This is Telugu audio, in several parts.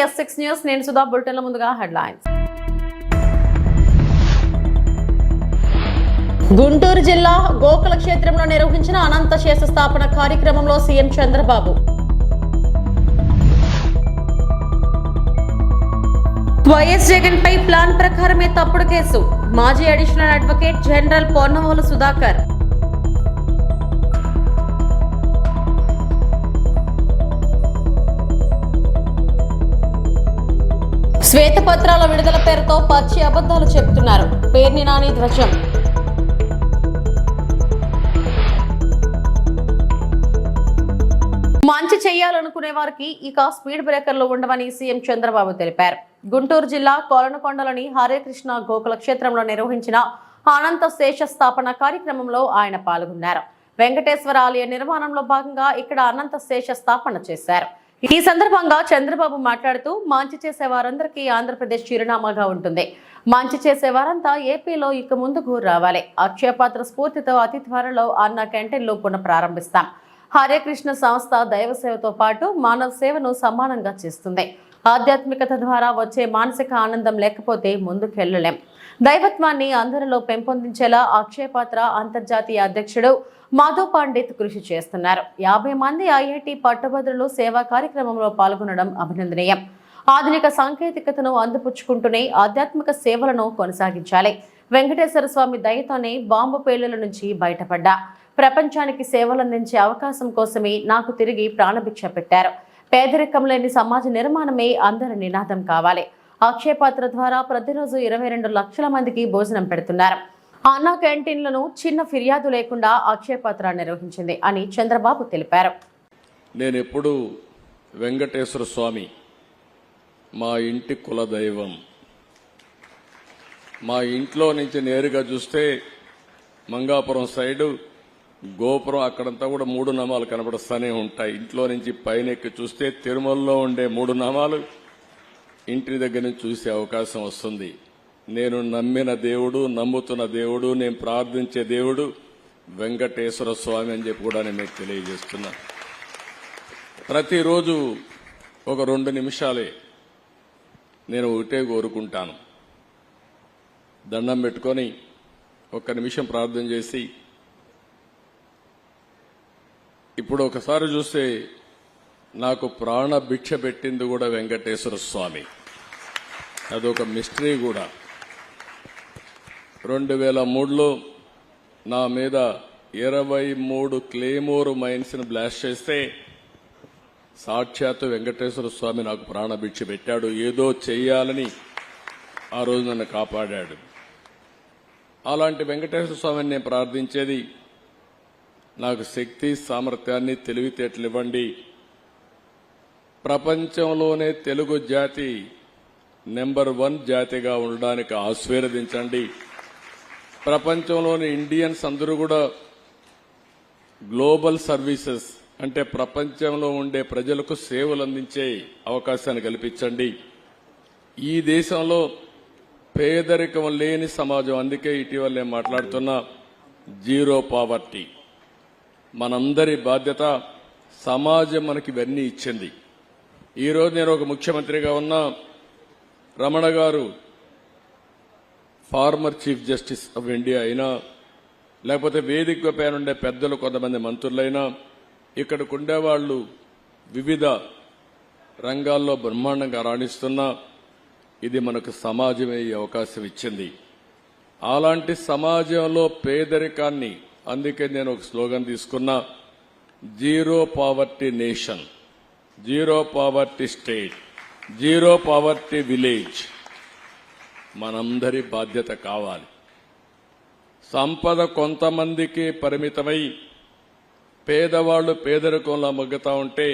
S6 news. నేను సుధా. బులెటిన్ల ముందుగా హెడ్లైన్స్. గుంటూరు జిల్లా గోకుల క్షేత్రంలో నిర్వహించిన అనంత శేష స్థాపన కార్యక్రమంలో సీఎం చంద్రబాబు. వైఎస్ జగన్ పై ప్లాన్ ప్రకారమే తప్పుడు కేసు. మాజీ additional advocate general Ponnavolu Sudhakar. శ్వేతపత్రాల విడుదల పేరుతో పచ్చి అబద్ధాలు చెబుతున్నారు. పేర్ని నాని ధ్వజం. మంచి చేయాలనుకునే వారికి ఇక స్పీడ్ బ్రేకర్లు ఉండవని సీఎం చంద్రబాబు తెలిపారు. గుంటూరు జిల్లా కోలనకొండలోని హరే కృష్ణ గోకుల క్షేత్రంలో నిర్వహించిన అనంత శేష స్థాపన కార్యక్రమంలో ఆయన పాల్గొన్నారు. వెంకటేశ్వర ఆలయ నిర్మాణంలో భాగంగా ఇక్కడ అనంత శేష స్థాపన చేశారు. ఈ సందర్భంగా చంద్రబాబు మాట్లాడుతూ మంచి చేసే వారందరికీ ఆంధ్రప్రదేశ్ చిరునామాగా ఉంటుంది. మంచి చేసే వారంతా ఏపీలో ఇక ముందుకు రావాలి. అక్షయపాత్ర స్ఫూర్తితో అతి త్వరలో అన్న క్యాంటీన్లు పునః ప్రారంభిస్తాం. హరే కృష్ణ సంస్థ దైవ సేవతో పాటు మానవ సేవను సమానంగా చేస్తుంది. ఆధ్యాత్మికత ద్వారా వచ్చే మానసిక ఆనందం లేకపోతే ముందుకెళ్లలేం. దైవత్వాన్ని అందరిలో పెంపొందించేలా అక్షయపాత్ర అంతర్జాతీయ అధ్యక్షుడు మాధు పండిత్ కృషి చేస్తున్నారు. 50 మంది ఐఐటి పట్టభద్రులు సేవా కార్యక్రమంలో పాల్గొనడం అభినందనీయం. ఆధునిక సాంకేతికతను అందిపుచ్చుకుంటూనే ఆధ్యాత్మిక సేవలను కొనసాగించాలి. వెంకటేశ్వర స్వామి దయతోనే బాంబు పేలుల నుంచి బయటపడ్డా. ప్రపంచానికి సేవలందించే అవకాశం కోసమే నాకు తిరిగి ప్రాణభిక్ష పెట్టారు. పేదరికం లేని సమాజ నిర్మాణమే అందరి నినాదం కావాలి. అక్షయపాత్ర ద్వారా ప్రతిరోజు 22 లక్షల మందికి భోజనం పెడుతున్నారు. అన్నా క్యాంటీన్లను చిన్న ఫిర్యాదు లేకుండా అక్షయపాత్ర నిర్వహించింది అని చంద్రబాబు తెలిపారు. నేను ఎప్పుడు వెంకటేశ్వర స్వామి మా ఇంటి కులదైవం. మా ఇంట్లో నుంచి నేరుగా చూస్తే మంగాపురం సైడు గోపురం అక్కడంతా కూడా 3 నామాలు కనబడుస్తూనే ఉంటాయి. ఇంట్లో నుంచి పైన ఎక్కి చూస్తే తిరుమలలో ఉండే 3 నామాలు ఇంటి దగ్గర నుంచి చూసే అవకాశం వస్తుంది. నేను నమ్మిన దేవుడు, నమ్ముతున్న దేవుడు, నేను ప్రార్థించే దేవుడు వెంకటేశ్వర స్వామి అని చెప్పి కూడా నేను మీకు తెలియజేస్తున్నా. ప్రతిరోజు ఒక 2 నిమిషాలే నేను ఒకటే కోరుకుంటాను. దండం పెట్టుకొని 1 నిమిషం ప్రార్థన చేసి, ఇప్పుడు ఒకసారి చూస్తే నాకు ప్రాణ భిక్ష పెట్టింది కూడా వెంకటేశ్వర స్వామి. అదొక మిస్టరీ కూడా. 2003లో నా మీద 23 క్లేమోర్ మైన్స్ ని బ్లాస్ట్ చేస్తే సాక్షాత్తు వెంకటేశ్వర స్వామి నాకు ప్రాణభిక్ష పెట్టాడు. ఏదో చెయ్యాలని ఆ రోజు నన్ను కాపాడాడు. అలాంటి వెంకటేశ్వర స్వామిని నేను ప్రార్థించేది, నాకు శక్తి, సామర్థ్యాన్ని, తెలివితేటలు ఇవ్వండి. ప్రపంచంలోనే తెలుగు జాతి నెంబర్ 1 జాతిగా ఉండడానికి ఆశీర్వదించండి. ప్రపంచంలోని ఇండియన్స్ అందరూ కూడా గ్లోబల్ సర్వీసెస్ అంటే ప్రపంచంలో ఉండే ప్రజలకు సేవలు అందించే అవకాశాన్ని కల్పించండి. ఈ దేశంలో పేదరికం లేని సమాజం. అందుకే ఇటీవల నేను మాట్లాడుతున్న జీరో పావర్టీ మనందరి బాధ్యత. సమాజం మనకి ఇవన్నీ ఇచ్చింది. ఈరోజు నేను ఒక ముఖ్యమంత్రిగా ఉన్నా, రమణ గారు former chief justice of India అయినా, లేకపోతే వేదిక పైన ఉండే పెద్దలు కొంతమంది మంత్రులైనా, ఇక్కడికి ఉండేవాళ్లు వివిధ రంగాల్లో బ్రహ్మాండంగా రాణిస్తున్నా, ఇది మనకు సమాజమే ఈ అవకాశం ఇచ్చింది. అలాంటి సమాజంలో పేదరికాన్ని, అందుకే నేను ఒక స్లోగన్ తీసుకున్నా, zero poverty nation, zero poverty state, zero poverty village మనందరి బాధ్యత కావాలి. సంపద కొంతమందికి పరిమితమై పేదవాళ్లు పేదరికంలో మగ్గుతా ఉంటే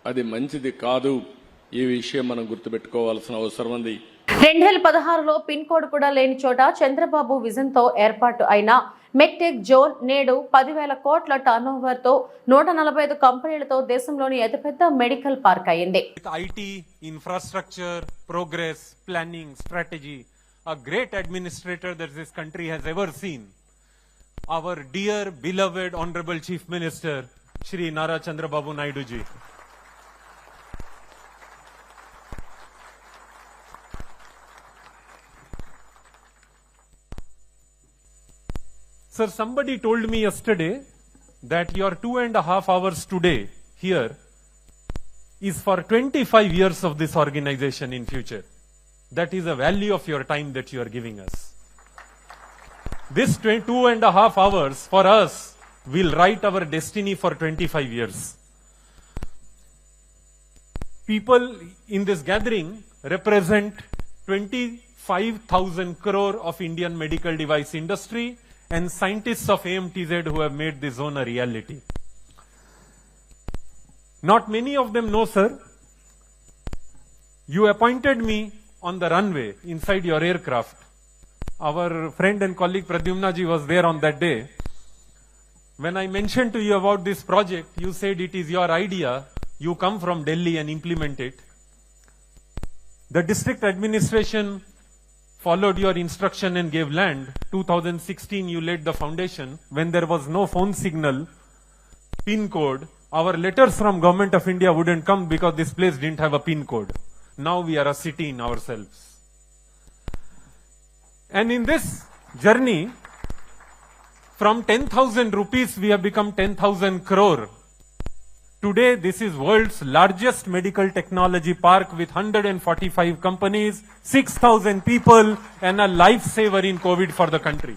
అది మంచిది కాదు. ఈ విషయం మనం గుర్తుపెట్టుకోవాల్సిన అవసరం ఉంది. 2016లో పిన్ కోడ్ కూడా లేని చోట చంద్రబాబు విజన్ తో ఏర్పాటు అయిన మెక్టెక్ జోన్ నేడు 10,000 కోట్ల టర్నోవర్ తో 145 కంపెనీలతో దేశంలోని అతిపెద్ద మెడికల్ పార్క్ అయింది. IT, infrastructure, progress, planning, strategy, a great administrator that this country has ever seen. Our dear, beloved, honorable Chief Minister, Shri Nara Chandrababu Naidu ji. Sir, somebody told me yesterday that your 2.5 hours today here is for 25 years of this organization in future. That is the value of your time that you are giving us. This 2.5 hours for us will write our destiny for 25 years. People in this gathering represent 25,000 crore of Indian medical device industry and scientists of AMTZ who have made this zone a reality. Not many of them know, sir. You appointed me on the runway inside your aircraft. Our friend and colleague Pradyumna ji was there on that day. When I mentioned to you about this project, you said it is your idea. You come from Delhi and implement it. The district administration followed your instruction and gave land. 2016, you laid the foundation. When there was no phone signal, PIN code, our letters from Government of India wouldn't come because this place didn't have a PIN code. Now we are a city in ourselves. And in this journey, from 10,000 rupees, we have become 10,000 crore. Today, this is world's largest medical technology park with 145 companies, 6,000 people, and a lifesaver in COVID for the country.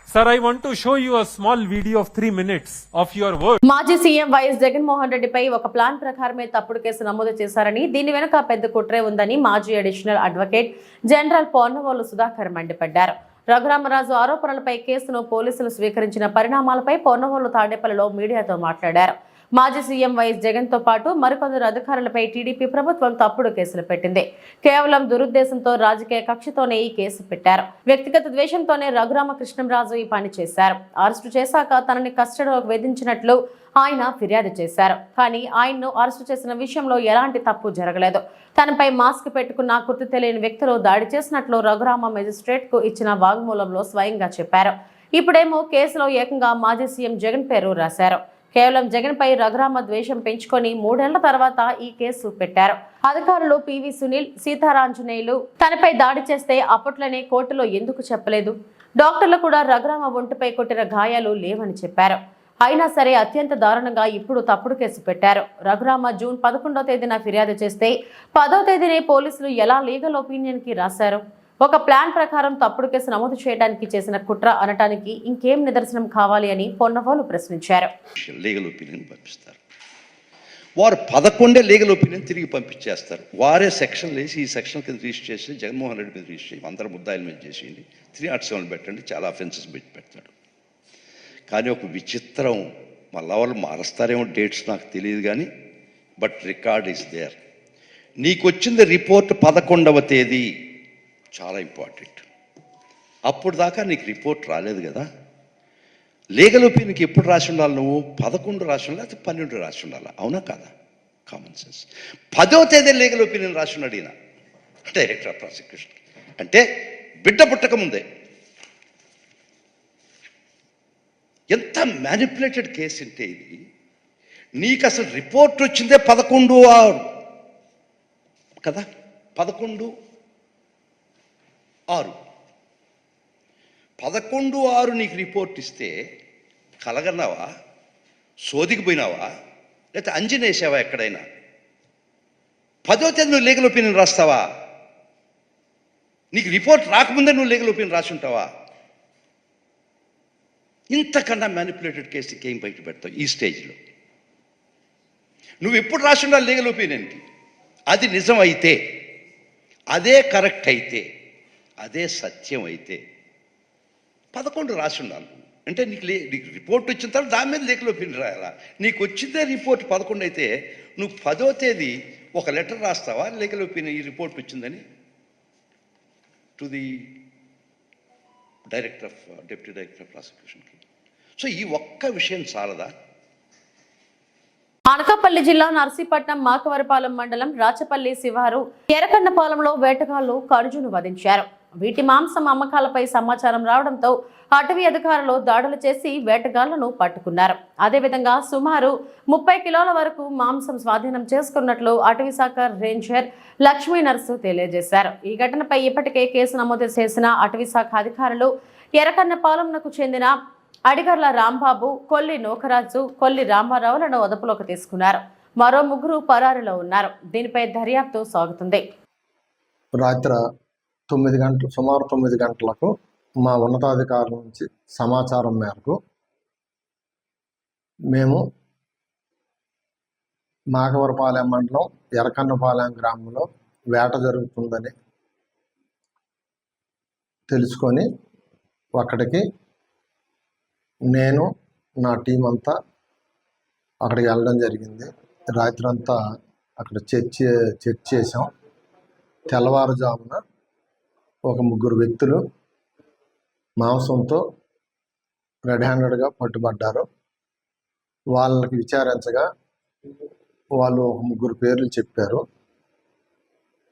Sir, I want to show you a small video of 3 minutes of your work. మాజీ సీఎం వైఎస్ జగన్మోహన్ రెడ్డిపై ఒక ప్లాన్ ప్రకారమే తప్పుడు కేసు నమోదు చేశారని, దీని వెనుక పెద్ద కుట్రే ఉందని మాజీ additional advocate general Ponnavolu Sudhakar మండిపడ్డారు. రఘురామరాజు ఆరోపణలపై కేసును పోలీసులు స్వీకరించిన పరిణామాలపై పొన్నవోలు తాడేపల్లిలో మీడియాతో మాట్లాడారు. మాజీ సీఎం వైఎస్ జగన్ తో పాటు మరికొందరు అధికారులపై టీడీపీ ప్రభుత్వం తప్పుడు కేసులు పెట్టింది. కేవలం దురుద్దేశంతో, రాజకీయ కక్షతోనే ఈ కేసు పెట్టారు. వ్యక్తిగత ద్వేషంతోనే రఘురామకృష్ణంరాజు ఈ పని చేశారు. అరెస్టు చేశాక తనని కస్టడీలోకి వేధించినట్లు ఆయన ఫిర్యాదు చేశారు. కానీ ఆయన్ను అరెస్టు చేసిన విషయంలో ఎలాంటి తప్పు జరగలేదు. తనపై మాస్క్ పెట్టుకున్న గుర్తు తెలియని వ్యక్తులు దాడి చేసినట్లు రఘురామ మెజిస్ట్రేట్ కు ఇచ్చిన వాగ్మూలంలో స్వయంగా చెప్పారు. ఇప్పుడేమో కేసులో ఏకంగా మాజీ సీఎం జగన్ పేరు రాశారు. కేవలం జగన్ పై రఘురామ ద్వేషం పెంచుకొని 3 ఏళ్ల తర్వాత ఈ కేసు పెట్టారు. అధికారులు పివి సునీల్, సీతారాంజనేయులు తనపై దాడి చేస్తే అప్పట్లోనే కోర్టులో ఎందుకు చెప్పలేదు? డాక్టర్లు కూడా రఘురామ ఒంటిపై కొట్టిన గాయాలు లేవని చెప్పారు. అయినా సరే అత్యంత దారుణంగా ఇప్పుడు తప్పుడు కేసు పెట్టారు. రఘురామ జూన్ 11వ తేదీన ఫిర్యాదు చేస్తే 10వ తేదీనే పోలీసులు ఎలా లీగల్ ఒపీనియన్ కి రాశారు? ఒక ప్లాన్ ప్రకారం తప్పుడు కేసు నమోదు చేయడానికి చేసిన కుట్ర అనటానికి ఇంకేం నిదర్శనం కావాలి అని పొన్నవోలు ప్రశ్నించారు. లీగల్ ఒపీనియన్ పంపిస్తారు. వారు 11 లీగల్ ఒపీనియన్ తిరిగి పంపించేస్తారు. వారే సెక్షన్ వేసి ఈ సెక్షన్ కింద రిజిస్టర్ చేసి జగన్మోహన్ రెడ్డి మీద రిజిస్టర్ చేసి అందరు ముద్దాయిల మీద చేసేయండి, 307 పెట్టండి, చాలా అఫెన్సెస్ పెడతాడు. కానీ ఒక విచిత్రం, మా లెవెల్ మారుస్తారేమో డేట్స్ నాకు తెలియదు కానీ, బట్ రికార్డ్ ఈస్ దేర్. నీకు వచ్చింది రిపోర్ట్ 11వ తేదీ, చాలా ఇంపార్టెంట్. అప్పుడు దాకా నీకు రిపోర్ట్ రాలేదు కదా. లీగల్ ఒపీనియన్కి ఎప్పుడు రాసి ఉండాలి? నువ్వు 11 రాసి ఉండాలి, లేకపోతే 12 రాసి ఉండాలి. అవునా కాదా? Common sense. 10వ తేదీ లీగల్ ఒపీనియన్ రాసి ఉన్నాడు ఈయన, డైరెక్టర్ ఆఫ్ ప్రాసిక్యూషన్. అంటే బిడ్డ పుట్టక ముందే. ఎంత మ్యానిపులేటెడ్ కేసు అంటే ఇది. నీకు అసలు రిపోర్ట్ వచ్చిందే 11/6 కదా, 11/6 నీకు రిపోర్ట్ ఇస్తే కలగన్నావా, సోదికి పోయినావా, లేకపోతే అంజనేసావా ఎక్కడైనా? 10వ తేదీ నువ్వు లీగల్ ఒపీనియన్ రాస్తావా? నీకు రిపోర్ట్ రాకముందే నువ్వు లీగల్ ఒపీనియన్ రాసి ఉంటావా? ఇంతకన్నా మ్యానిపులేటెడ్ కేసుకి ఏం బయట పెడతావు ఈ స్టేజ్లో? నువ్వు ఎప్పుడు రాసి ఉండాలి లీగల్ ఒపీనియన్కి? అది నిజం అయితే, అదే కరెక్ట్ అయితే, అదే సత్యం అయితే 11 రాసి ఉండాలి. అంటే నీకు రిపోర్ట్ వచ్చిన తర్వాత దాని మీద లీగల్ ఒపీనియన్ రాయాలా? నీకు వచ్చిందే రిపోర్ట్ 11 అయితే నువ్వు 10వ తేదీ ఒక లెటర్ రాస్తావా లీగల్ ఒపీనియన్ ఈ రిపోర్ట్ వచ్చిందని to the deputy director of ప్రాసిక్యూషన్కి? సో ఈ ఒక్క విషయం చాలదా? అనకాపల్లి జిల్లా నర్సీపట్నం మాకవరపాలెం మండలం రాచపల్లి శివారు ఎర్రకన్నపాలెంలో వేటగాళ్లు కడుజును వధించారు. వీటి మాంసం అమ్మకాలపై సమాచారం రావడంతో అటవీ అధికారులు దాడులు చేసి వేటగాళ్లను పట్టుకున్నారు. అదేవిధంగా సుమారు 30 కిలోల వరకు మాంసం స్వాధీనం చేసుకున్నట్లు అటవీ శాఖ రేంజర్ లక్ష్మీ నర్సు తెలియజేశారు. ఈ ఘటనపై ఇప్పటికే కేసు నమోదు చేసిన అటవీ శాఖ అధికారులు ఎర్రకన్నపాలెంకు చెందిన అడిగర్ల రాంబాబు, కొల్లి నూకరాజు, కొల్లి రామారావులను అదుపులోకి తీసుకున్నారు. మరో ముగ్గురు పరారీలో ఉన్నారు. దీనిపై దర్యాప్తు సాగుతుంది. రాత్రి సుమారు 9 గంటలకు మా ఉన్నతాధికారుల నుంచి సమాచారం మేరకు మేము మాకవరపాలెం మండలం ఎర్రకన్నపాలెం గ్రామంలో వేట జరుగుతుందని తెలుసుకొని అక్కడికి నేను నా టీం అంతా అక్కడికి వెళ్ళడం జరిగింది. రాత్రి అంతా అక్కడ చెక్ చేసాం. తెల్లవారుజామున ఒక 3 వ్యక్తులు మాంసంతో రెడ్ హ్యాండెడ్గా పట్టుబడ్డారు. వాళ్ళకి విచారించగా వాళ్ళు ఒక 3 పేర్లు చెప్పారు.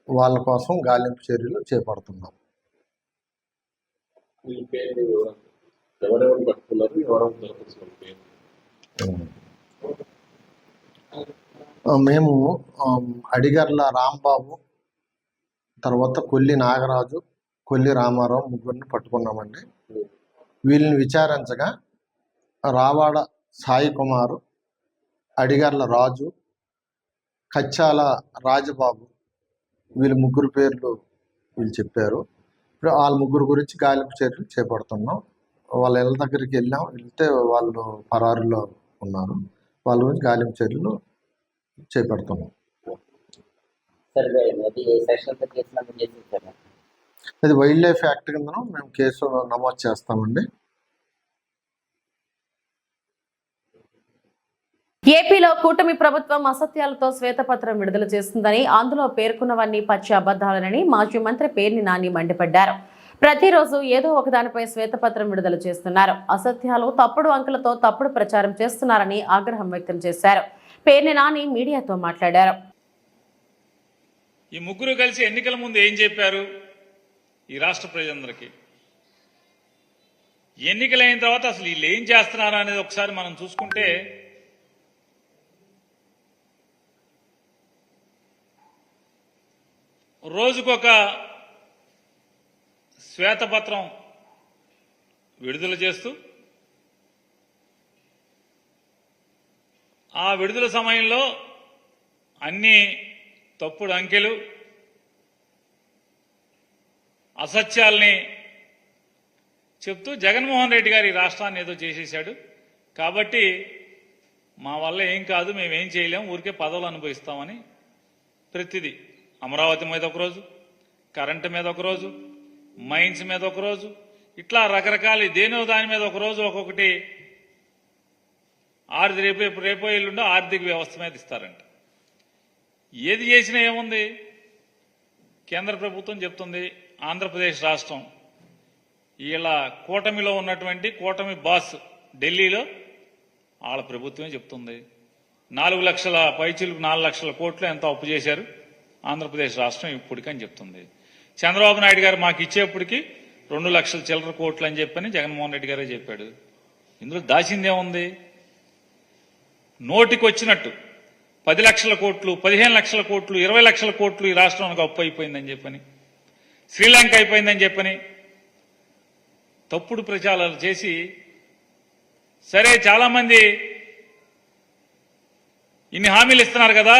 వాళ్ళ కోసం గాలింపు చర్యలు చేపడుతున్నాం. మేము అడిగర్ల రాంబాబు, తర్వాత కొల్లి నాగరాజు, కొల్లి రామారావు ముగ్గురిని పట్టుకున్నామండి. వీళ్ళని విచారించగా రావాడ సాయి కుమారు, అడిగర్ల రాజు, కచ్చాల రాజబాబు వీళ్ళు 3 పేర్లు వీళ్ళు చెప్పారు. ఇప్పుడు వాళ్ళ 3 గురించి గాలింపు చర్యలు చేపడుతున్నాం. వాళ్ళ ఇళ్ళ దగ్గరికి వెళ్తే వాళ్ళు పరారులో ఉన్నారు. వాళ్ళ గురించి గాలింపు చర్యలు చేపడుతున్నాం. అది వైల్డ్ లైఫ్ యాక్ట్ కింద మేము కేసు నమోదు చేస్తామండి. ఏపీలో కూటమి ప్రభుత్వం అసత్యాలతో శ్వేతపత్రం విడుదల చేస్తుందని, అందులో పేర్కొన్నవన్నీ పచ్చి అబద్ధాలనని మాజీ మంత్రి పేర్ని నాని మండిపడ్డారు. ప్రతిరోజు ఏదో ఒకదానిపై శ్వేతపత్రం విడుదల చేస్తున్నారు. అసత్యాలు, తప్పుడు అంకెలతో తప్పుడు ప్రచారం చేస్తున్నారని ఆగ్రహం వ్యక్తం చేశారు. పేర్ని నాని మీడియాతో మాట్లాడారు. ఈ 3 కలిసి ఎన్నికల ముందు ఏం చెప్పారు ఈ రాష్ట్ర ప్రజలందరికీ? ఎన్నికలైన తర్వాత అసలు వీళ్ళు ఏం చేస్తున్నారు అనేది ఒకసారి మనం చూసుకుంటే రోజుకొక శ్వేతపత్రం విడుదల చేస్తూ ఆ విడుదల సమయంలో అన్ని తప్పుడు అంకెలు, అసత్యాల్ని చెప్తూ జగన్మోహన్ రెడ్డి గారు ఈ రాష్ట్రాన్ని ఏదో చేసేశాడు, కాబట్టి మా వల్ల ఏం కాదు, మేమేం చేయలేం, ఊరికే పదవులు అనుభవిస్తామని ప్రతిదీ అమరావతి మీద ఒకరోజు, కరెంటు మీద ఒకరోజు, మైన్స్ మీద ఒకరోజు, ఇట్లా రకరకాల దేనో దాని మీద ఒకరోజు ఒక్కొక్కటి రేపో ఎల్లుండో ఆర్థిక వ్యవస్థ మీద ఇస్తారంట. ఏది చేసినా ఏముంది? కేంద్ర ప్రభుత్వం చెప్తుంది, ఆంధ్రప్రదేశ్ రాష్ట్రం వీళ్ళ కూటమిలో ఉన్నటువంటి కూటమి బాస్ ఢిల్లీలో వాళ్ళ ప్రభుత్వమే చెప్తుంది 4 లక్షల పైచిలకు 4 లక్షల కోట్లు ఎంత అప్పు చేశారు ఆంధ్రప్రదేశ్ రాష్ట్రం ఇప్పటికని చెప్తుంది. చంద్రబాబు నాయుడు గారు మాకు ఇచ్చేప్పటికి 2 లక్షల చిల్లర కోట్లు అని చెప్పని జగన్మోహన్ రెడ్డి గారే చెప్పాడు. ఇందులో దాచిందేముంది? నోటికి వచ్చినట్టు 10 లక్షల కోట్లు, 15 లక్షల కోట్లు, 20 లక్షల కోట్లు ఈ రాష్ట్రానికి అప్పు అయిపోయిందని చెప్పని, శ్రీలంక అయిపోయిందని చెప్పని తప్పుడు ప్రచారాలు చేసి, సరే చాలా మంది ఇన్ని హామీలు ఇస్తున్నారు కదా,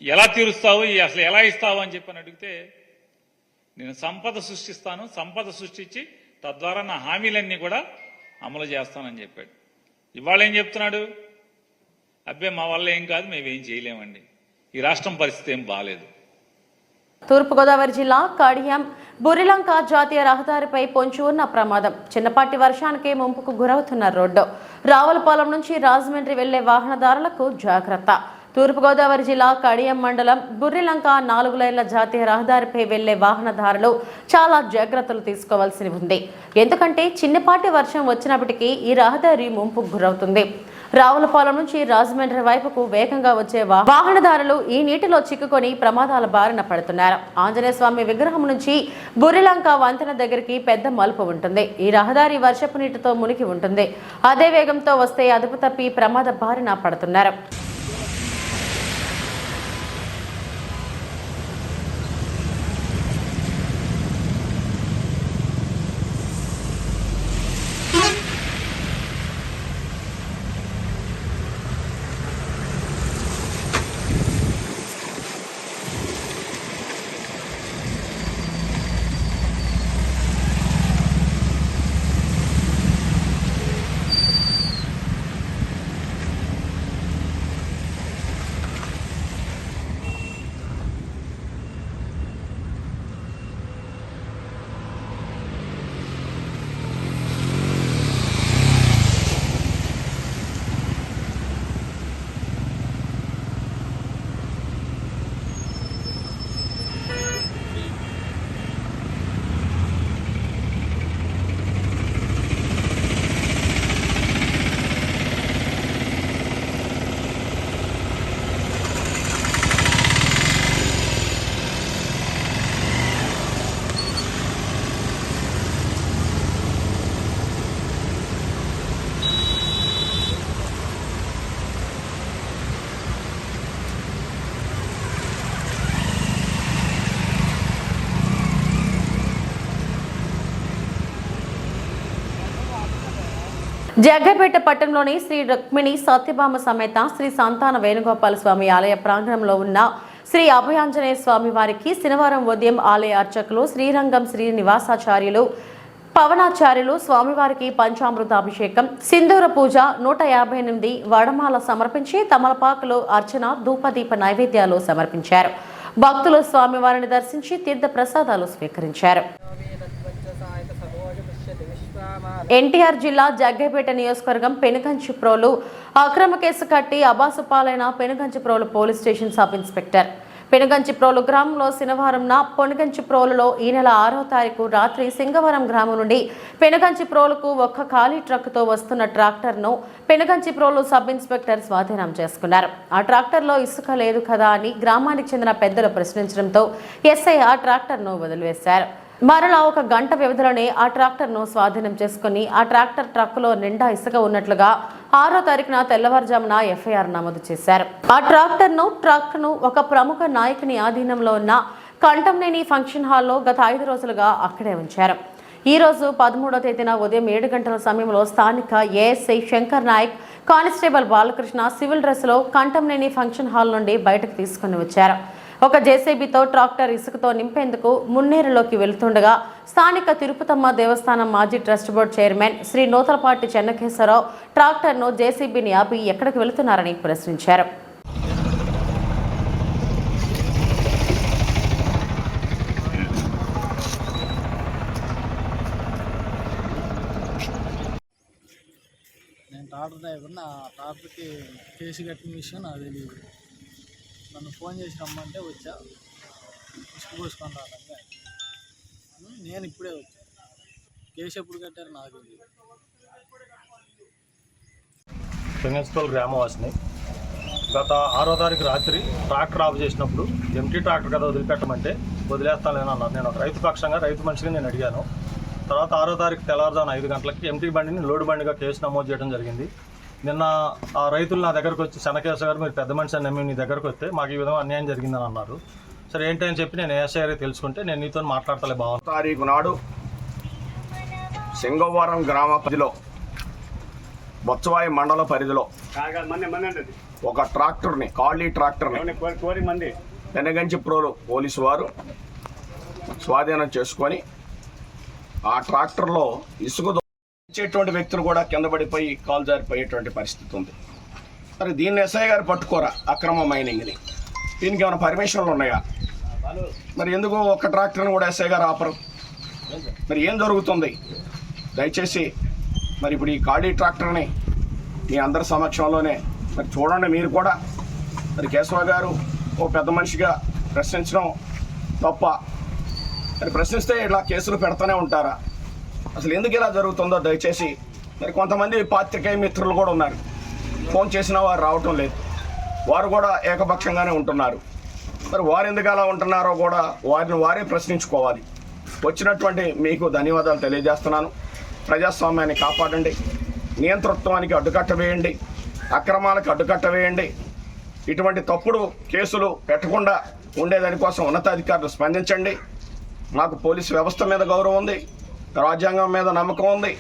ఎలా తీరుస్తావు, అసలు ఎలా ఇస్తావు అని చెప్పని అడిగితే, నేను సంపద సృష్టిస్తాను, సంపద సృష్టించి తద్వారా నా హామీలన్నీ కూడా అమలు చేస్తానని చెప్పాడు. ఇవాళ ఏం చెప్తున్నాడు? అబ్బే మా వల్ల ఏం కాదు, మేమేం చేయలేమండి, ఈ రాష్ట్రం పరిస్థితి ఏం బాలేదు. తూర్పుగోదావరి జిల్లా కడియం బుర్రిలంక జాతీయ రహదారిపై పొంచి ఉన్న ప్రమాదం. చిన్నపాటి వర్షానికే ముంపుకు గురవుతున్న రోడ్డు. రావులపాలెం నుంచి రాజమండ్రి వెళ్లే వాహనదారులకు జాగ్రత్త. తూర్పుగోదావరి జిల్లా కడియం మండలం బుర్రిలంక 4 లైన్ల జాతీయ రహదారిపై వెళ్లే వాహనదారులు చాలా జాగ్రత్తలు తీసుకోవాల్సి ఉంది. ఎందుకంటే చిన్నపాటి వర్షం వచ్చినప్పటికీ ఈ రహదారి ముంపుకు గురవుతుంది. రావులపాలెం నుంచి రాజమండ్రి వైపుకు వేగంగా వచ్చే వాహనదారులు ఈ నీటిలో చిక్కుకొని ప్రమాదాల బారిన పడుతున్నారు. ఆంజనేయ స్వామి విగ్రహం నుంచి బుర్రిలంక వంతెన దగ్గరికి పెద్ద మలుపు ఉంటుంది. ఈ రహదారి వర్షపు నీటితో మునిగి ఉంటుంది. అదే వేగంతో వస్తే అదుపు తప్పి ప్రమాద బారిన పడుతున్నారు. జగ్గపేట పట్టణంలోని శ్రీ రుక్మిణి సత్యభామ సమేత శ్రీ సంతాన వేణుగోపాల స్వామి ఆలయ ప్రాంగణంలో ఉన్న శ్రీ అభయాంజనేయ స్వామి వారికి శనివారం ఉదయం ఆలయ అర్చకులు శ్రీరంగం శ్రీ నివాసాచార్యులు పవనాచార్యులు స్వామివారికి పంచామృతాభిషేకం, సింధూర పూజ, 158 వడమాల సమర్పించి తమలపాకులు, అర్చన, ధూపదీప నైవేద్యాలు సమర్పించారు. భక్తులు స్వామివారిని దర్శించి తీర్థ ప్రసాదాలు స్వీకరించారు. ఎన్టీఆర్ జిల్లా జగ్గైపేట నియోజకవర్గం పెనుగంచిప్రోలు అక్రమ కేసు కట్టి అబాసుపాలైన Penuganchiprolu police station sub inspector. Penuganchiprolu గ్రామంలో శనివారం పెనుగంచిప్రోలులో ఈ నెల 6వ తారీఖు రాత్రి సింగవరం గ్రామం నుండి పెనుగంచిప్రోలుకు ఒక్క ఖాళీ ట్రక్కుతో వస్తున్న ట్రాక్టర్ను పెనుగంచిప్రోలు సబ్ ఇన్స్పెక్టర్ స్వాధీనం చేసుకున్నారు. ఆ ట్రాక్టర్లో ఇసుక లేదు కదా అని గ్రామానికి చెందిన పెద్దలు ప్రశ్నించడంతో ఎస్ఐ ఆ ట్రాక్టర్ను వదిలివేశారు. మరలా ఒక గంట వ్యవధిలోనే ఆ ట్రాక్టర్ను స్వాధీనం చేసుకుని ఆ ట్రాక్టర్ ట్రక్కులో నిండా ఇసుక ఉన్నట్లుగా 6వ తారీఖున తెల్లవారుజామున ఎఫ్ఐఆర్ నమోదు చేశారు. ఆ ట్రక్ను ఒక ప్రముఖ నాయకుని ఆధీనంలో ఉన్న కంటంనేని ఫంక్షన్ హాల్లో గత 5 రోజులుగా అక్కడే ఉంచారు. ఈ రోజు 13వ తేదీన ఉదయం 7 గంటల సమయంలో స్థానిక ASI Shankar Nayak, constable Balakrishna civil డ్రెస్లో కంటంనేని ఫంక్షన్ హాల్ నుండి బయటకు తీసుకుని వచ్చారు. ఒక జేసీబీతో ట్రాక్టర్ ఇసుకతో నింపేందుకు మున్నేరులోకి వెళుతుండగా స్థానిక తిరుపతమ్మ దేవస్థానం మాజీ trust board chairman Shri Nuthalapati Chennakeswara Rao ట్రాక్టర్ను జేసీబీని ఆపి ఎక్కడికి వెళుతున్నారని ప్రశ్నించారు. నేను ట్రాక్టర్ డ్రైవర్, నా ట్రాక్టర్కి కేసు కట్టిన విషయం నాకు తెలియదు. నన్ను ఫోన్ చేసి రమ్మంటే వచ్చా, ఇసుక పోసుకొని రాదంగా. నేను ఇప్పుడే వచ్చా, కేసు ఎప్పుడు కట్టారు నాకు తెలియదు. పెనుగంచిప్రోలు గ్రామవాసిని. గత 6వ తారీఖు రాత్రి ట్రాక్టర్ ఆఫ్ చేసినప్పుడు ఎంటీ ట్రాక్టర్ కదా వదిలిపెట్టమంటే వదిలేస్తానని అన్నారు. నేను ఒక రైతు పక్షంగా రైతు మనిషిగా నేను అడిగాను. తర్వాత 6వ తారీఖు తెల్లవారుజామున 5 గంటలకి ఎంటీ బండిని లోడు బండిగా కేసు నమోదు చేయడం జరిగింది. నిన్న ఆ రైతులు నా దగ్గరకు వచ్చి చెన్నకేశ్వర గారు మీరు పెద్ద మనిషి అని నమ్మి నీ దగ్గరకు వస్తే మాకు ఈ విధంగా అన్యాయం జరిగిందని అన్నారు. సరే ఏంటని చెప్పి నేను ఏఎస్ఐ గారికి తెలుసుకుంటే నేను నీతో మాట్లాడతలే బాగుంది. తారీఖు నాడు సింగవరం గ్రామ పరిధిలో బొత్సవాయి మండల పరిధిలో ఒక ట్రాక్టర్ని ఖాళీ ట్రాక్టర్ని పెనుగంచిప్రోలు పోలీసు వారు స్వాధీనం చేసుకొని ఆ ట్రాక్టర్లో ఇసుక ఇచ్చేటువంటి వ్యక్తులు కూడా కింద పడిపోయి కాలు జారిపోయేటువంటి పరిస్థితి ఉంది. మరి దీన్ని ఎస్ఐ గారు పట్టుకోరా అక్రమ మైనింగ్ని? దీనికి ఏమైనా పర్మిషన్లు ఉన్నాయా? మరి ఎందుకు ఒక్క ట్రాక్టర్ని కూడా ఎస్ఐ గారు ఆపరు? మరి ఏం జరుగుతుంది? దయచేసి మరి ఇప్పుడు ఈ ఖాళీ ట్రాక్టర్ని మీ అందరి సమక్షంలోనే మరి చూడండి. మీరు కూడా మరి కేశవ గారు ఓ పెద్ద మనిషిగా ప్రశ్నించడం తప్ప. మరి ప్రశ్నిస్తే ఇలా కేసులు పెడతానే ఉంటారా? అసలు ఎందుకు ఇలా జరుగుతుందో దయచేసి. మరి కొంతమంది పాత్రికేయ మిత్రులు కూడా ఉన్నారు, ఫోన్ చేసినా వారు రావటం లేదు, వారు కూడా ఏకపక్షంగానే ఉంటున్నారు. మరి వారు ఎందుకు అలా ఉంటున్నారో కూడా వారిని వారే ప్రశ్నించుకోవాలి. వచ్చినటువంటి మీకు ధన్యవాదాలు తెలియజేస్తున్నాను. ప్రజాస్వామ్యాన్ని కాపాడండి, నియంతృత్వానికి అడ్డుకట్ట వేయండి, అక్రమాలకు అడ్డుకట్ట వేయండి. ఇటువంటి తప్పుడు కేసులు పెట్టకుండా ఉండేదానికోసం ఉన్నతాధికారులు స్పందించండి. మాకు పోలీసు వ్యవస్థ మీద గౌరవం ఉంది, రాజ్యాంగం మీద నమ్మకం ఉంది.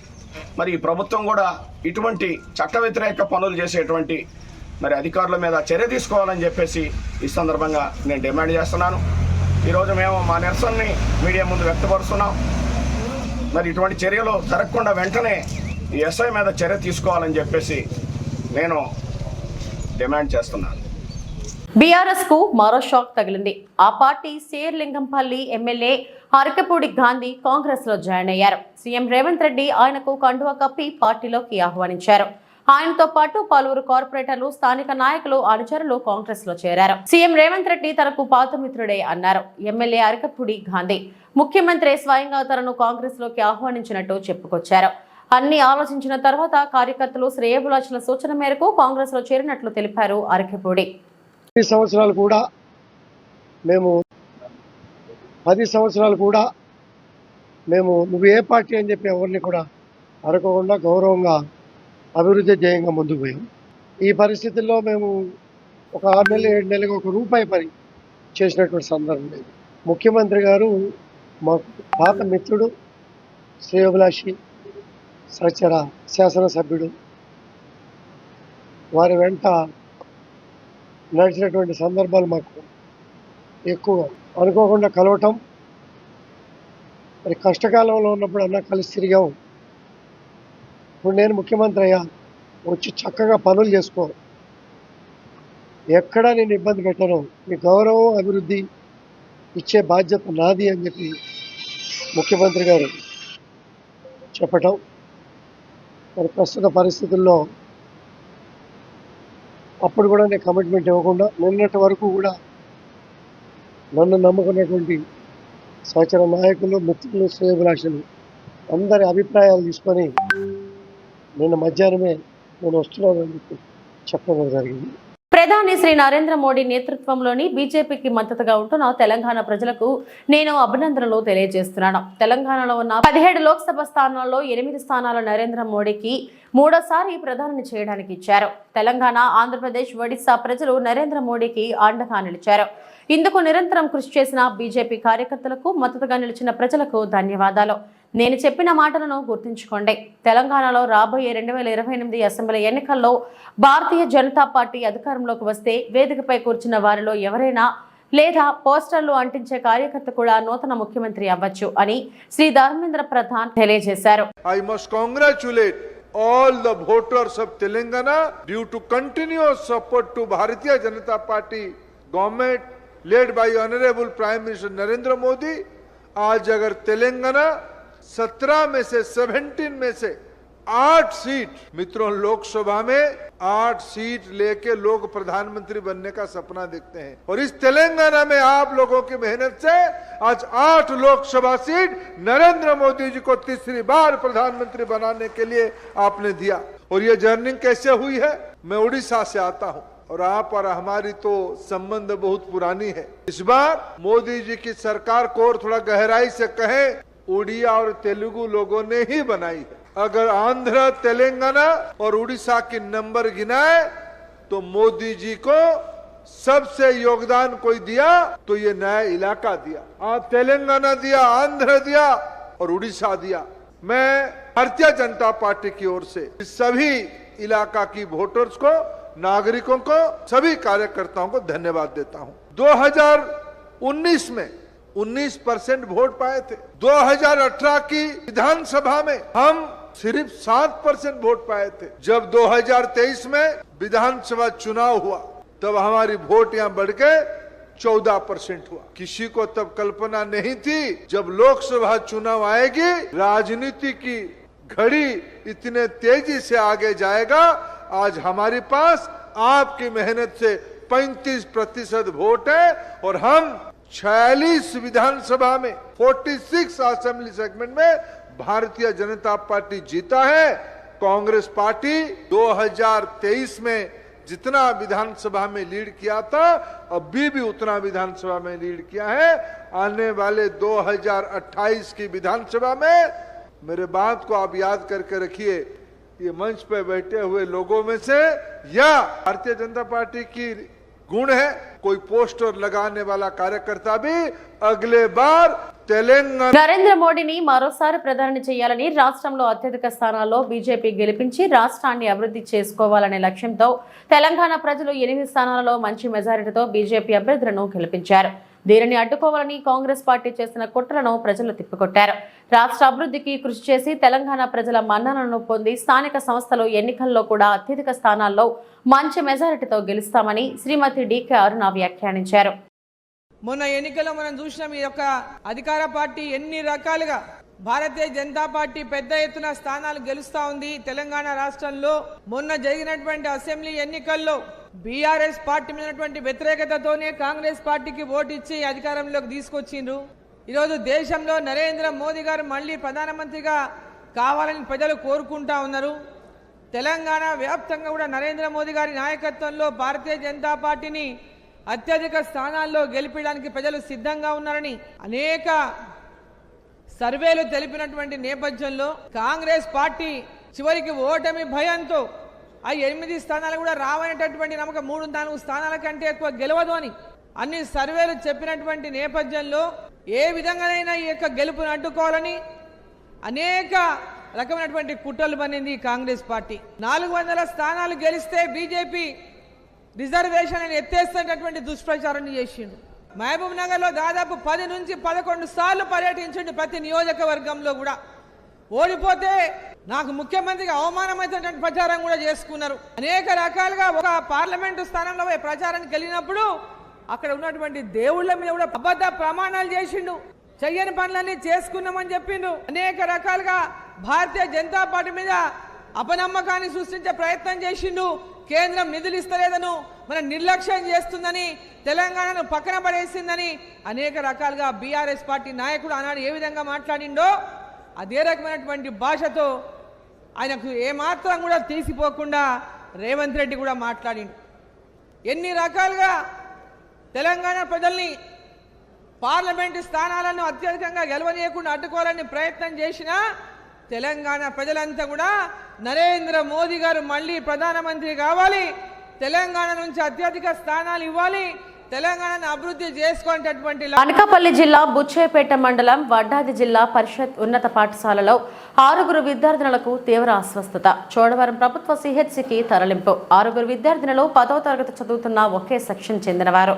మరి ఈ ప్రభుత్వం కూడా ఇటువంటి చట్ట వ్యతిరేక పనులు చేసేటువంటి మరి అధికారుల మీద చర్య తీసుకోవాలని చెప్పేసి ఈ సందర్భంగా నేను డిమాండ్ చేస్తున్నాను. ఈరోజు మేము మా నిరసనని మీడియా ముందు వ్యక్తపరుస్తున్నాం. మరి ఇటువంటి చర్యలు జరగకుండా వెంటనే ఈ ఎస్ఐ మీద చర్య తీసుకోవాలని చెప్పేసి నేను డిమాండ్ చేస్తున్నాను. బీఆర్ఎస్ కు మరో షాక్ తగిలింది. ఆ పార్టీ శేర్లింగంపల్లి ఎమ్మెల్యే అరకపూడి గాంధీ కాంగ్రెస్ లో జాయిన్ అయ్యారు. సీఎం రేవంత్ రెడ్డి ఆయనకు కండువా కప్పి పార్టీలోకి ఆహ్వానించారు. ఆయనతో పాటు పలువురు కార్పొరేటర్లు, స్థానిక నాయకులు, అనుచరులు కాంగ్రెస్ లో చేరారు. సీఎం రేవంత్ రెడ్డి తనకు పాత మిత్రుడే అన్నారు ఎమ్మెల్యే అరకపూడి గాంధీ. ముఖ్యమంత్రి స్వయంగా తనను కాంగ్రెస్ లోకి ఆహ్వానించినట్టు చెప్పుకొచ్చారు. అన్ని ఆలోచించిన తర్వాత కార్యకర్తలు శ్రేయభిలాషుల సూచన మేరకు కాంగ్రెస్ లో చేరినట్లు తెలిపారు అరకపూడి. 10 సంవత్సరాలు కూడా మేము నువ్వు ఏ పార్టీ అని చెప్పి ఎవరిని కూడా అడగకుండా గౌరవంగా అభివృద్ధి ధ్యేయంగా ముందుకు పోయాం. ఈ పరిస్థితుల్లో మేము ఒక 6 నెలలు 7 నెలలకు ₹1 పని చేసినటువంటి సందర్భం లేదు. ముఖ్యమంత్రి గారు మా పాత మిత్రుడు, శ్రేయోభిలాషి, సహచర శాసనసభ్యుడు వారి వెంట నడిచినటువంటి సందర్భాలు మాకు ఎక్కువ. అనుకోకుండా కలవటం, మరి కష్టకాలంలో ఉన్నప్పుడు అన్న కలిసి తిరిగాం. ఇప్పుడు నేను ముఖ్యమంత్రి అయ్యా, వచ్చి చక్కగా పనులు చేసుకో, ఎక్కడా నేను ఇబ్బంది పెట్టను, మీ గౌరవం అభివృద్ధి ఇచ్చే బాధ్యత నాది అని చెప్పి ముఖ్యమంత్రి గారు చెప్పటం. మరి ప్రస్తుత పరిస్థితుల్లో అప్పుడు కూడా నేను కమిట్మెంట్ ఇవ్వకుండా నిన్నటి వరకు కూడా నన్ను నమ్ముకున్నటువంటి సహచర నాయకులు, మిత్రులు, శ్రేయోభిలాషులు అందరి అభిప్రాయాలు తీసుకొని నిన్న మధ్యాహ్నమే నేను వస్తున్నానని చెప్పి చెప్పడం జరిగింది. ప్రధాని శ్రీ నరేంద్ర మోడీ నేతృత్వంలోని బీజేపీకి మద్దతుగా ఉంటున్న తెలంగాణ ప్రజలకు నేను అభినందనలు తెలియజేస్తున్నాను. తెలంగాణలో ఉన్న 17 లోక్సభ స్థానాల్లో 8 స్థానాలు నరేంద్ర మోడీకి మూడోసారి ప్రధాని చేయడానికి ఇచ్చారు. తెలంగాణ, ఆంధ్రప్రదేశ్, ఒడిశా ప్రజలు నరేంద్ర మోడీకి అండగా నిలిచారు. ఇందుకు నిరంతరం కృషి చేసిన బీజేపీ కార్యకర్తలకు, మద్దతుగా నిలిచిన ప్రజలకు ధన్యవాదాలు. నేను చెప్పిన మాటలను గుర్తుంచుకోండి. తెలంగాణలో రాబోయే 2028 అసెంబ్లీ ఎన్నికల్లో భారతీయ జనతా పార్టీ అధికారంలోకి వస్తే వేదికపై కూర్చున్న వారిలో ఎవరైనా లేదా పోస్టర్లు అంటించే కార్యకర్త కూడా నూతన ముఖ్యమంత్రి అవ్వచ్చు అని శ్రీ ధర్మేంద్ర ప్రధాన్ తెలియజేశారు. I must congratulate all the voters of Telangana due to continuous support to Bharatiya Janata Party government led by Honorable Prime Minister Narendra Modi. आज अगर तेलंगाना 17 में से 17 में से 8 सीट, मित्रों लोकसभा में 8 सीट लेके लोग प्रधानमंत्री बनने का सपना देखते हैं, और इस तेलंगाना में आप लोगों की मेहनत से आज 8 लोकसभा सीट नरेंद्र मोदी जी को तीसरी बार प्रधानमंत्री बनाने के लिए आपने दिया. और ये जर्नी कैसे हुई है? मैं उड़ीसा से आता हूँ और आप और हमारी तो संबंध बहुत पुरानी है. इस बार मोदी जी की सरकार को और थोड़ा गहराई से कहें, उड़िया और तेलुगु लोगों ने ही बनाई है. अगर आंध्र, तेलंगाना और उड़ीसा के नंबर गिनाए तो मोदी जी को सबसे योगदान कोई दिया तो ये नया इलाका दिया. तेलंगाना दिया, आंध्र दिया और उड़ीसा दिया. मैं भारतीय जनता पार्टी की ओर से सभी इलाका की वोटर्स को, नागरिकों को, सभी कार्यकर्ताओं को धन्यवाद देता हूं. 2019 में 19% वोट पाए थे. 2018 की विधानसभा में हम सिर्फ 7% वोट पाए थे. जब 2023 में विधानसभा चुनाव हुआ तब हमारी वोट यहाँ बढ़ के 14% हुआ. किसी को तब कल्पना नहीं थी जब लोकसभा चुनाव आएगी, राजनीति की घड़ी इतने तेजी से आगे जाएगा. आज हमारे पास आपकी मेहनत से 35% वोट है और हम 46 विधानसभा में 46 असेंबली सेगमेंट में भारतीय जनता पार्टी जीता है. कांग्रेस पार्टी 2023 में जितना विधानसभा में लीड किया था, अभी भी उतना विधानसभा में लीड किया है. आने वाले 2028 की विधानसभा में मेरे बात को आप याद करके रखिए, ये मंच पे बैठे हुए लोगों में से या भारतीय जनता पार्टी की गुण है, कोई पोस्टर लगाने वाला कार्यकर्ता भी अगले बार తెలంగాణ. నరేంద్ర మోడీని మరోసారి ప్రధాని చేయాలని, రాష్ట్రంలో అత్యధిక స్థానాల్లో బీజేపీ గెలిపించి రాష్ట్రాన్ని అభివృద్ధి చేసుకోవాలనే లక్ష్యంతో తెలంగాణ ప్రజలు 8 స్థానాలలో మంచి మెజారిటీతో బీజేపీ అభ్యర్థులను గెలిపించారు. దీనిని అడ్డుకోవాలని కాంగ్రెస్ పార్టీ చేసిన కుట్రలను ప్రజలు తిప్పికొట్టారు. రాష్ట్ర అభివృద్ధికి కృషి చేసి తెలంగాణ ప్రజల మన్ననలను పొంది స్థానిక సంస్థలు ఎన్నికల్లో కూడా అత్యధిక స్థానాల్లో మంచి మెజారిటీతో గెలుస్తామని శ్రీమతి డీకే అరుణ వ్యాఖ్యానించారు. మొన్న ఎన్నికల్లో మనం చూసినాం, ఈ యొక్క అధికార పార్టీ ఎన్ని రకాలుగా భారతీయ జనతా పార్టీ పెద్ద ఎత్తున స్థానాలు గెలుస్తా ఉంది తెలంగాణ రాష్ట్రంలో. మొన్న జరిగినటువంటి అసెంబ్లీ ఎన్నికల్లో బీఆర్ఎస్ పార్టీ మీద ఉన్నటువంటి వ్యతిరేకతతోనే కాంగ్రెస్ పార్టీకి ఓటు ఇచ్చి అధికారంలోకి తీసుకొచ్చిండ్రు. ఈరోజు దేశంలో నరేంద్ర మోదీ గారు మళ్ళీ ప్రధానమంత్రిగా కావాలని ప్రజలు కోరుకుంటా ఉన్నారు. తెలంగాణ వ్యాప్తంగా కూడా నరేంద్ర మోదీ గారి నాయకత్వంలో భారతీయ జనతా పార్టీని అత్యధిక స్థానాల్లో గెలిపించడానికి ప్రజలు సిద్ధంగా ఉన్నారని అనేక సర్వేలు తెలిపినటువంటి నేపథ్యంలో కాంగ్రెస్ పార్టీ చివరికి ఓటమి భయంతో ఆ 8 స్థానాలు కూడా రావనేటటువంటి నమ్మకం, 3-4 స్థానాల కంటే ఎక్కువ గెలవదు అని అన్ని సర్వేలు చెప్పినటువంటి నేపథ్యంలో ఏ విధంగానైనా ఈ యొక్క గెలుపును అడ్డుకోవాలని అనేక రకమైనటువంటి కుట్రలు పన్నింది కాంగ్రెస్ పార్టీ. 400 స్థానాలు గెలిస్తే బీజేపీ రిజర్వేషన్ ఎత్తేస్తున్నటువంటి దుష్ప్రచారం చేసిండు. మహబూబ్ నగర్ లో దాదాపు 10 నుంచి 11 సార్లు పర్యటించండి ప్రతి నియోజకవర్గంలో కూడా. ఓడిపోతే నాకు ముఖ్యమంత్రిగా అవమానమైనటువంటి ప్రచారం కూడా చేసుకున్నారు. అనేక రకాలుగా ఒక పార్లమెంటు స్థానంలో ప్రచారానికి వెళ్ళినప్పుడు అక్కడ ఉన్నటువంటి దేవుళ్ళ మీద కూడా అబద్ధ ప్రమాణాలు చేసిండు. చెయ్యని పనులన్నీ చేసుకున్నామని చెప్పిండు. అనేక రకాలుగా భారతీయ జనతా పార్టీ మీద అపనమ్మకాన్ని సృష్టించే ప్రయత్నం చేసిండు. కేంద్రం నిధులు ఇస్తలేదను, మన నిర్లక్ష్యం చేస్తుందని, తెలంగాణను పక్కన పడేసిందని అనేక రకాలుగా బీఆర్ఎస్ పార్టీ నాయకుడు ఆనాడు ఏ విధంగా మాట్లాడిండో అదే రకమైనటువంటి భాషతో ఆయనకు ఏమాత్రం కూడా తీసిపోకుండా రేవంత్ రెడ్డి కూడా మాట్లాడిండు. ఎన్ని రకాలుగా తెలంగాణ ప్రజల్ని పార్లమెంటు స్థానాలను అత్యధికంగా గెలవనీయకుండా అడ్డుకోవాలని ప్రయత్నం చేసినా తెలంగాణ ప్రజలంతా కూడా నరేంద్ర మోదీ గారు మళ్ళీ ప్రధానమంత్రి కావాలి, తెలంగాణ నుంచి అత్యధిక స్థానాలు ఇవ్వాలి, తెలంగాణను అభివృద్ధి చేసుకునేటటువంటి. అనకాపల్లి జిల్లా బుచ్చేపేట మండలం వడ్డాది జిల్లా పరిషత్ ఉన్నత పాఠశాలలో 6 విద్యార్థినులకు తీవ్ర అస్వస్థత. చోడవరం ప్రభుత్వ సిహెచ్సికి తరలింపు. 6 విద్యార్థినులు 10వ తరగతి చదువుతున్న ఒకే సెక్షన్ చెందినవారు.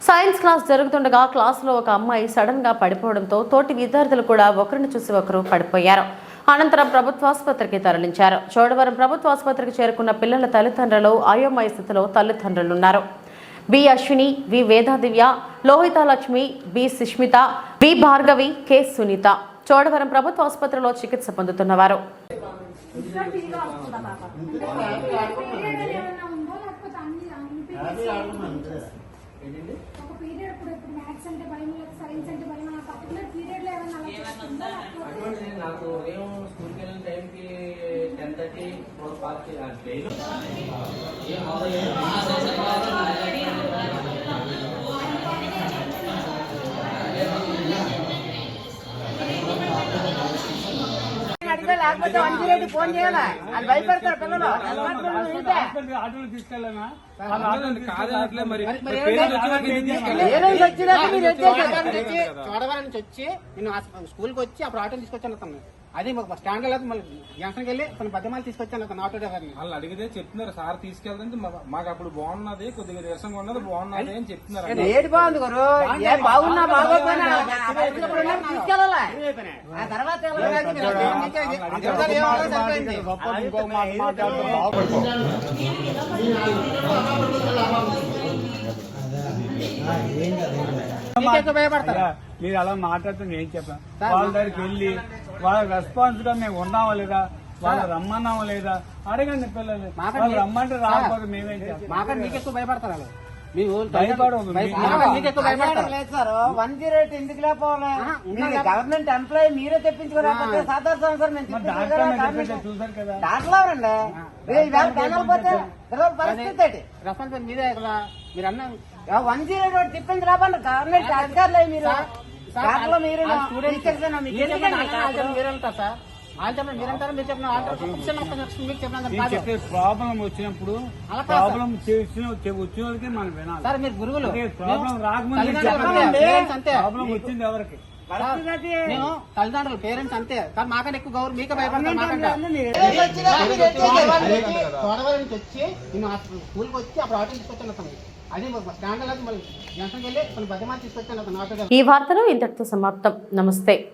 సైన్స్ క్లాస్ జరుగుతుండగా క్లాసులో ఒక అమ్మాయి సడన్ గా పడిపోవడంతో తోటి విద్యార్థులు కూడా ఒకరిని చూసి ఒకరు పడిపోయారు. అనంతరం ప్రభుత్వాసుపత్రికి తరలించారు. చోడవరం ప్రభుత్వ ఆసుపత్రికి చేరుకున్న పిల్లల తల్లిదండ్రులు అయోమయ స్థితిలో తల్లిదండ్రులున్నారు. B Ashwini, V Vedadivya, Lohitha Lakshmi, B Sushmitha, B Bhargavi, K Sunitha Chodavaram ప్రభుత్వ ఆసుపత్రిలో చికిత్స పొందుతున్నవారు. లేకపోతే 108 ఫోన్ చేయాలా? అది భయపడతారు పిల్లలు. చోడవరం నుంచి వచ్చి నేను స్కూల్కి వచ్చి అప్పుడు ఆటోలు తీసుకొచ్చాను అతను. అది స్టాండ్ లేదు, మళ్ళీ జంక్షన్కి వెళ్ళి తన బద్దమాలు తీసుకొచ్చాను అతను ఆటో డ్రైవర్ని. వాళ్ళు అడిగితే చెప్తున్నారు సార్ తీసుకెళ్తే మాకు అప్పుడు బాగున్నది, కొద్దిగా నీరసంగా ఉన్నది, బాగున్నది అని చెప్తున్నారు. ఏది బాగుంది గురు, ఏ బాగున్నా బాగోపోయినా తీసుకెళ్ళాలి. ఆ తర్వాత భయపడతారా? మీరు అలా మాట్లాడుతుంది ఏం చెప్పాను. వాళ్ళ దగ్గరికి వెళ్ళి వాళ్ళ రెస్పాన్స్ గా మేము ఉన్నామా లేదా, వాళ్ళు రమ్మన్నామా లేదా అడగండి పిల్లలు. రమ్మంటే రాకపోతే మేమేం చేస్తాం? మాకంటే మీకు ఎక్కువ భయపడతారు. లేదు సార్, 108 ఎందుకు లేకపోవాలి? గవర్నమెంట్ ఎంప్లాయీ మీరే తెప్పించుకోలేకపోతే సాధారణ సంవత్సరం చూసారు కదా దాంట్లో పరిస్థితి రెస్పాన్స్ మీదే కదా. మీరు అన్న 108 తిప్పింది రాబండి గవర్నమెంట్ అధికారులు మీరు మీరు ప్రాబ్లం వచ్చినప్పుడు ప్రాబ్లం వచ్చిన వాళ్ళకి మనం వినాలి. సార్ మీరు గురువులు, ప్రాబ్లం రాకముందు ప్రాబ్లం వచ్చింది ఎవరికి? నేను తల్లిదండ్రులు పేరెంట్స్ అంతే. కానీ మాకంటే ఎక్కువ గౌరవం మీకే భయపడతారు. చోడవరం నుంచి వచ్చి నేను స్కూల్కి వచ్చి అప్పుడు ఆటో తీసుకొచ్చాను అతను. అది స్టాండ్ లేదు, మళ్ళీ జంక్షన్కి వెళ్ళి తన బద్దమాలు తీసుకొచ్చాను అతను ఆటో. ఈ వార్తలు ఇంతటితో సమాప్తం. నమస్తే.